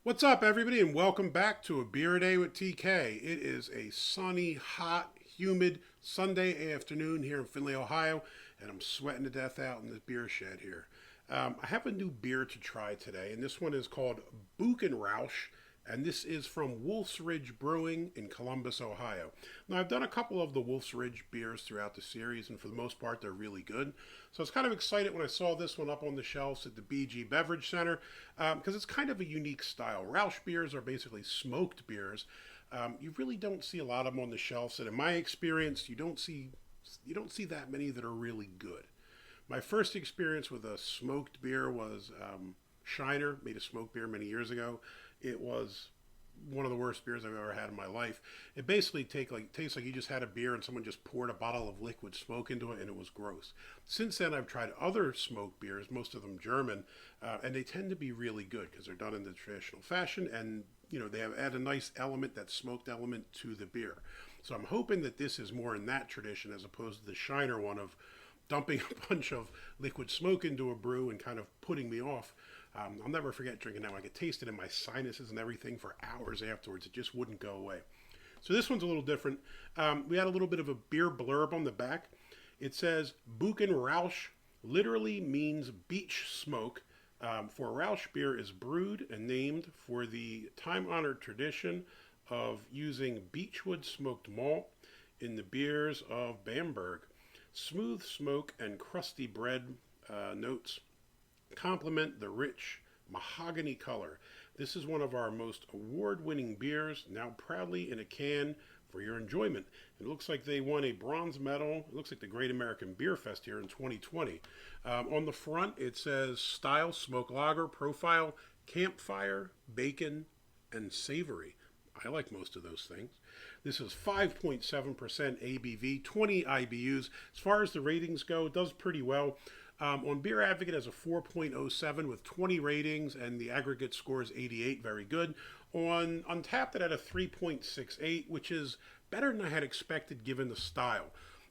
What's up, everybody, and welcome back to A Beer a Day with TK. It is a sunny, hot, humid Sunday afternoon here in Findlay, Ohio, and I'm sweating to death out in this beer shed here. I have a new beer to try today, and this one is called Buchenrauch, and this is from Wolf's Ridge Brewing in Columbus, Ohio. Now, I've done a couple of the Wolf's Ridge beers throughout the series, and for the most part, they're really good. So I was kind of excited when I saw this one up on the shelves at the BG Beverage Center because it's kind of a unique style. Rauch beers are basically smoked beers. You really don't see a lot of them on the shelves, and in my experience, you don't see that many that are really good. My first experience with a smoked beer was Shiner made a smoked beer many years ago. It was one of the worst beers I've ever had in my life. It basically tastes like you just had a beer and someone just poured a bottle of liquid smoke into it, and it was gross. Since then, I've tried other smoked beers, most of them German, and they tend to be really good because they're done in the traditional fashion, and they have add a nice element, that smoked element, to the beer. So I'm hoping that this is more in that tradition as opposed to the Shiner one of dumping a bunch of liquid smoke into a brew and kind of putting me off. I'll never forget drinking that one. I could taste it in my sinuses and everything for hours afterwards. It just wouldn't go away. So this one's a little different. We had a little bit of a beer blurb on the back. It says, Buchenrauch literally means beach smoke, for Rauch beer is brewed and named for the time-honored tradition of using beechwood smoked malt in the beers of Bamberg. Smooth smoke and crusty bread notes complement the rich mahagony color. This is one of our most award-winning beers, now proudly in a can for your enjoyment. It looks like they won a bronze medal. It looks like the Great American Beer Fest here in 2020. On the front, it says style, smoke lager, profile, campfire, bacon, and savory. I like most of those things. This is 5.7% ABV, 20 IBUs. As far as the ratings go, it does pretty well. On Beer Advocate, it has a 4.07 with 20 ratings, and the aggregate score is 88, very good. On Untapped, it had a 3.68, which is better than I had expected given the style.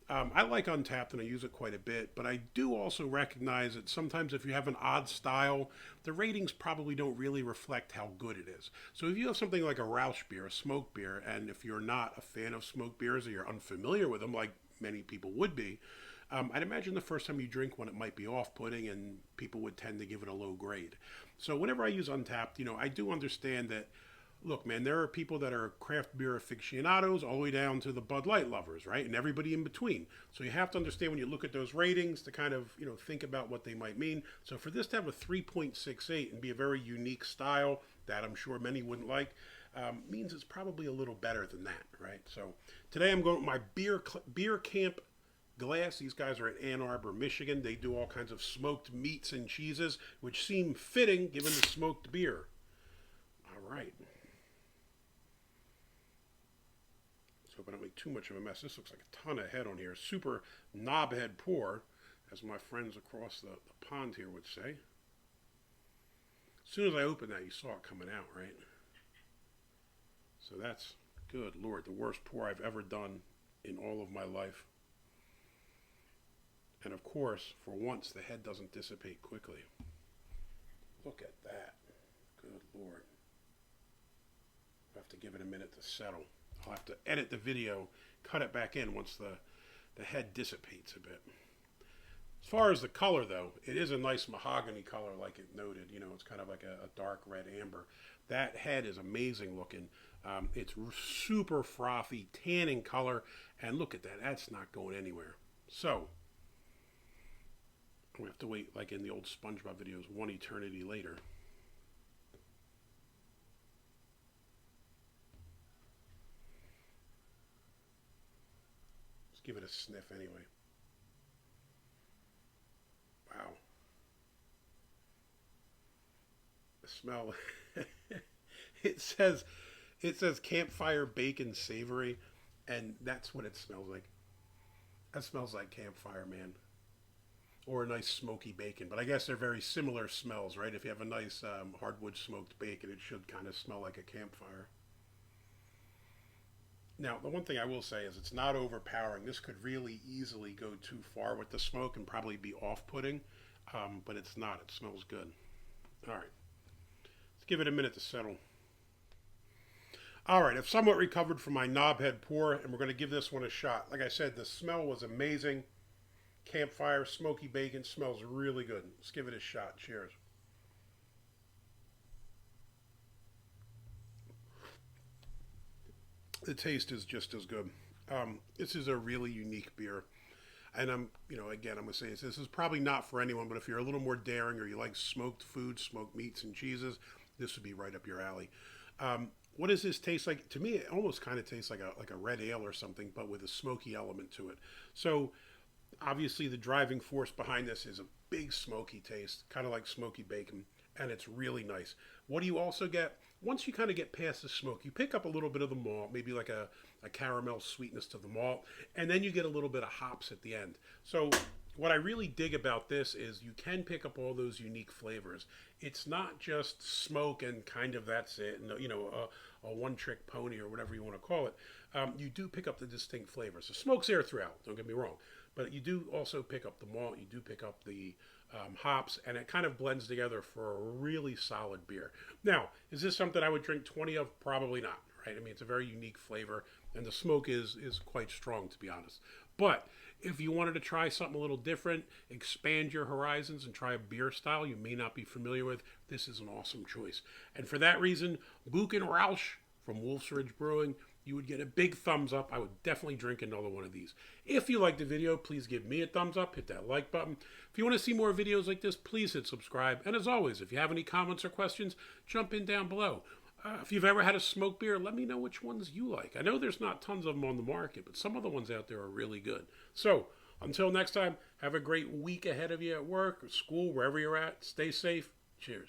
I like Untapped and I use it quite a bit, but I do also recognize that sometimes if you have an odd style, the ratings probably don't really reflect how good it is. So if you have something like a Rauch beer, a smoked beer, and if you're not a fan of smoked beers or you're unfamiliar with them, like many people would be, I'd imagine the first time you drink one, it might be off-putting and people would tend to give it a low grade. So whenever I use Untapped, I do understand that, look, man, there are people that are craft beer aficionados all the way down to the Bud Light lovers, right? And everybody in between. So you have to understand when you look at those ratings to kind of, think about what they might mean. So for this to have a 3.68 and be a very unique style that I'm sure many wouldn't like, means it's probably a little better than that, right? So today I'm going with my beer camp glass. These guys are at Ann Arbor, Michigan. They do all kinds of smoked meats and cheeses, which seem fitting given the smoked beer. All right. So hope I don't make too much of a mess. This looks like a ton of head on here. Super knobhead pour, as my friends across the pond here would say. As soon as I opened that, you saw it coming out, right? So that's, good Lord, the worst pour I've ever done in all of my life. And of course, for once, the head doesn't dissipate quickly. Look at that. Good Lord. I'll have to give it a minute to settle. I'll have to edit the video, cut it back in once the head dissipates a bit. As far as the color, though, it is a nice mahogany color like it noted. It's kind of like a dark red amber. That head is amazing looking. It's super frothy, tanning color. And look at that. That's not going anywhere. So we have to wait, like in the old SpongeBob videos, one eternity later. Let's give it a sniff anyway. Wow. The smell. it says campfire, bacon, savory, and that's what it smells like. That smells like campfire, man. Or a nice smoky bacon. But I guess they're very similar smells, right? If you have a nice hardwood smoked bacon, it should kind of smell like a campfire. Now, the one thing I will say is it's not overpowering. This could really easily go too far with the smoke and probably be off-putting, but it's not. It smells good. All right. Let's give it a minute to settle. All right, I've somewhat recovered from my knobhead pour, and we're going to give this one a shot. Like I said, the smell was amazing. Campfire, smoky bacon, smells really good. Let's give it a shot. Cheers. The taste is just as good. This is a really unique beer. And again, I'm going to say this is probably not for anyone, but if you're a little more daring or you like smoked foods, smoked meats and cheeses, this would be right up your alley. What does this taste like? To me, it almost kind of tastes like a red ale or something, but with a smoky element to it. So obviously the driving force behind this is a big smoky taste, kind of like smoky bacon, and it's really nice. What do you also get? Once you kind of get past the smoke, you pick up a little bit of the malt, maybe like a caramel sweetness to the malt, and then you get a little bit of hops at the end. So what I really dig about this is you can pick up all those unique flavors. It's not just smoke and kind of that's it, and a one-trick pony or whatever you want to call it. You do pick up the distinct flavors. The smoke's there throughout, don't get me wrong, but you do also pick up the malt, you do pick up the hops, and it kind of blends together for a really solid beer. Now, is this something I would drink 20 of? Probably not, right? I mean, it's a very unique flavor, and the smoke is quite strong, to be honest. But if you wanted to try something a little different, expand your horizons and try a beer style you may not be familiar with, this is an awesome choice. And for that reason, Buchenrauch from Wolf's Ridge Brewing, you would get a big thumbs up. I would definitely drink another one of these. If you liked the video, please give me a thumbs up. Hit that like button. If you want to see more videos like this, please hit subscribe. And as always, if you have any comments or questions, jump in down below. If you've ever had a smoked beer, let me know which ones you like. I know there's not tons of them on the market, but some of the ones out there are really good. So, until next time, have a great week ahead of you at work or school, wherever you're at. Stay safe. Cheers.